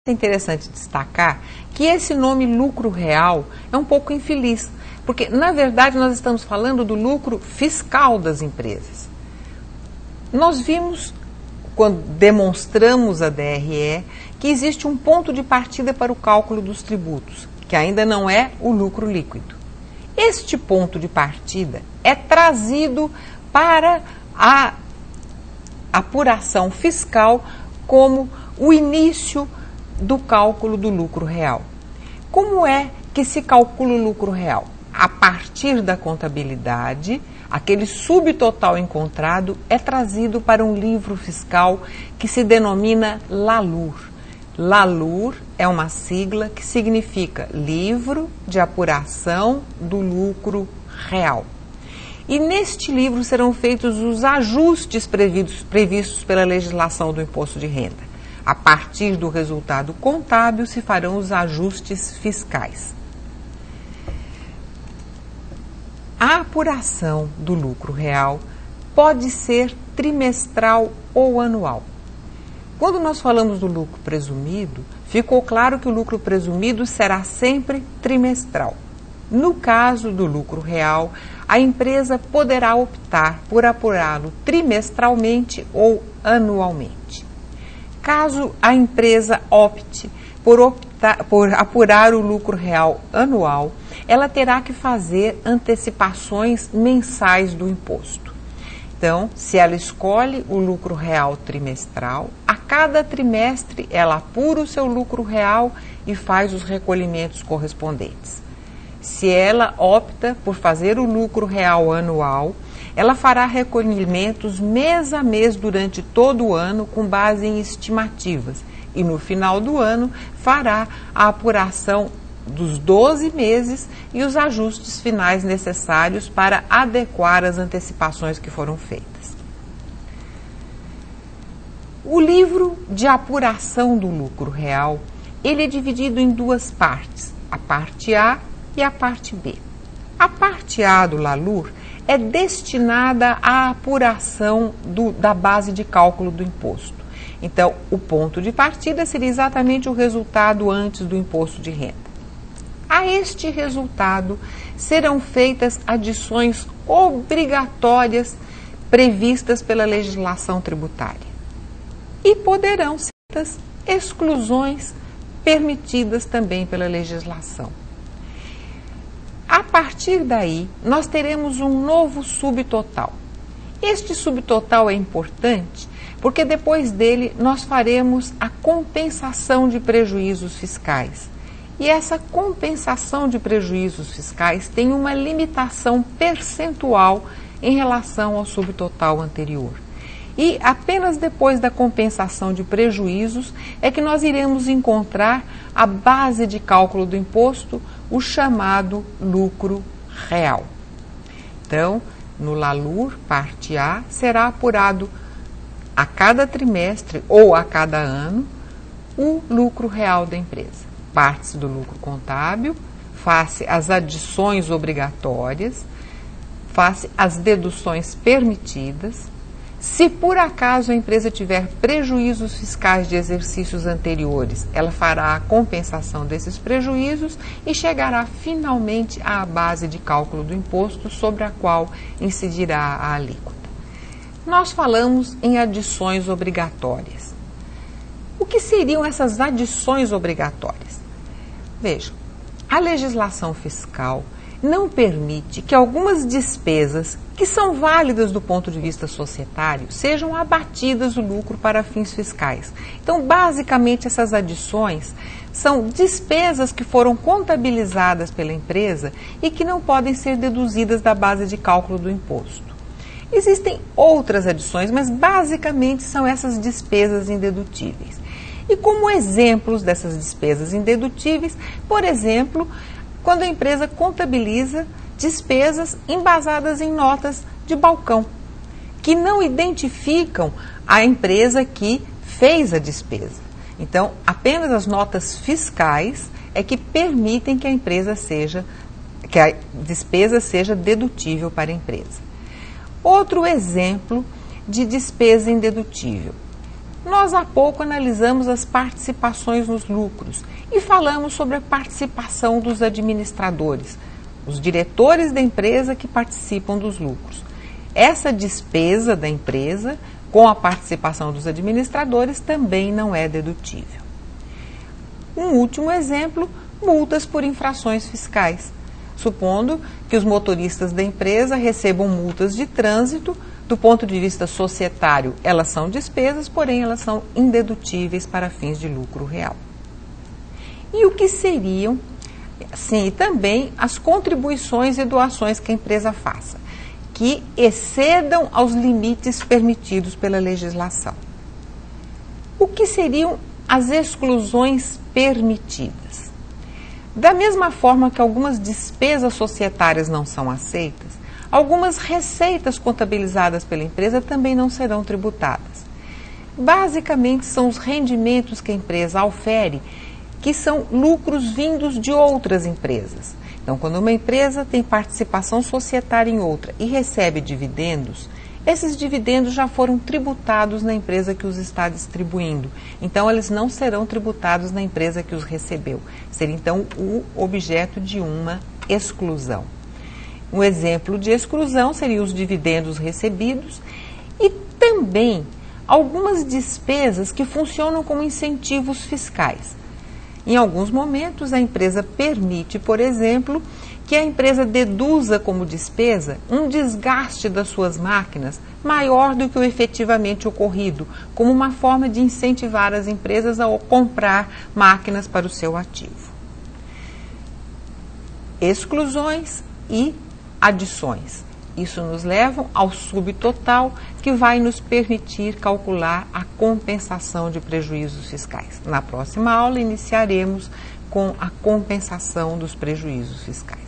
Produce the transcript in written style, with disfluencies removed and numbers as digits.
É interessante destacar que esse nome lucro real é um pouco infeliz, porque na verdade nós estamos falando do lucro fiscal das empresas. Nós vimos, quando demonstramos a DRE, que existe um ponto de partida para o cálculo dos tributos, que ainda não é o lucro líquido. Este ponto de partida é trazido para a apuração fiscal como o início do cálculo do lucro real. Como é que se calcula o lucro real? A partir da contabilidade, aquele subtotal encontrado é trazido para um livro fiscal que se denomina LALUR. LALUR é uma sigla que significa Livro de Apuração do Lucro Real. E neste livro serão feitos os ajustes previstos pela legislação do imposto de renda. A partir do resultado contábil se farão os ajustes fiscais. A apuração do lucro real pode ser trimestral ou anual. Quando nós falamos do lucro presumido, ficou claro que o lucro presumido será sempre trimestral. No caso do lucro real, a empresa poderá optar por apurá-lo trimestralmente ou anualmente. Caso a empresa opte por apurar o lucro real anual, ela terá que fazer antecipações mensais do imposto. Então, se ela escolhe o lucro real trimestral, a cada trimestre ela apura o seu lucro real e faz os recolhimentos correspondentes. Se ela opta por fazer o lucro real anual, ela fará recolhimentos mês a mês durante todo o ano com base em estimativas e no final do ano fará a apuração dos 12 meses e os ajustes finais necessários para adequar as antecipações que foram feitas. O livro de apuração do lucro real, ele é dividido em duas partes, a parte A e a parte B. A parte A do LALUR é destinada à apuração da base de cálculo do imposto. Então, o ponto de partida seria exatamente o resultado antes do imposto de renda. A este resultado serão feitas adições obrigatórias previstas pela legislação tributária e poderão ser feitas exclusões permitidas também pela legislação. A partir daí, nós teremos um novo subtotal. Este subtotal é importante porque depois dele nós faremos a compensação de prejuízos fiscais. E essa compensação de prejuízos fiscais tem uma limitação percentual em relação ao subtotal anterior. E apenas depois da compensação de prejuízos é que nós iremos encontrar a base de cálculo do imposto, o chamado lucro real. Então, no LALUR, parte A, será apurado a cada trimestre ou a cada ano o lucro real da empresa. Parte-se do lucro contábil, face as adições obrigatórias, face as deduções permitidas. Se por acaso a empresa tiver prejuízos fiscais de exercícios anteriores, ela fará a compensação desses prejuízos e chegará finalmente à base de cálculo do imposto sobre a qual incidirá a alíquota. Nós falamos em adições obrigatórias. O que seriam essas adições obrigatórias? Vejam, a legislação fiscal não permite que algumas despesas que são válidas do ponto de vista societário sejam abatidas do lucro para fins fiscais. Então, basicamente, essas adições são despesas que foram contabilizadas pela empresa e que não podem ser deduzidas da base de cálculo do imposto. Existem outras adições, mas basicamente são essas despesas indedutíveis. E como exemplos dessas despesas indedutíveis, por exemplo, quando a empresa contabiliza despesas embasadas em notas de balcão, que não identificam a empresa que fez a despesa. Então, apenas as notas fiscais é que permitem que que a despesa seja dedutível para a empresa. Outro exemplo de despesa indedutível. Nós há pouco analisamos as participações nos lucros e falamos sobre a participação dos administradores, os diretores da empresa que participam dos lucros. Essa despesa da empresa, com a participação dos administradores, também não é dedutível. Um último exemplo, multas por infrações fiscais. Supondo que os motoristas da empresa recebam multas de trânsito, do ponto de vista societário, elas são despesas, porém elas são indedutíveis para fins de lucro real. E o que seriam, sim, e também as contribuições e doações que a empresa faça, que excedam aos limites permitidos pela legislação. O que seriam as exclusões permitidas? Da mesma forma que algumas despesas societárias não são aceitas, algumas receitas contabilizadas pela empresa também não serão tributadas. Basicamente, são os rendimentos que a empresa ofere, que são lucros vindos de outras empresas. Então, quando uma empresa tem participação societária em outra e recebe dividendos, esses dividendos já foram tributados na empresa que os está distribuindo. Então, eles não serão tributados na empresa que os recebeu. Seria, então, o objeto de uma exclusão. Um exemplo de exclusão seriam os dividendos recebidos e também algumas despesas que funcionam como incentivos fiscais. Em alguns momentos, a empresa permite, por exemplo, que a empresa deduza como despesa um desgaste das suas máquinas maior do que o efetivamente ocorrido, como uma forma de incentivar as empresas a comprar máquinas para o seu ativo. Exclusões e adições. Isso nos leva ao subtotal, que vai nos permitir calcular a compensação de prejuízos fiscais. Na próxima aula, iniciaremos com a compensação dos prejuízos fiscais.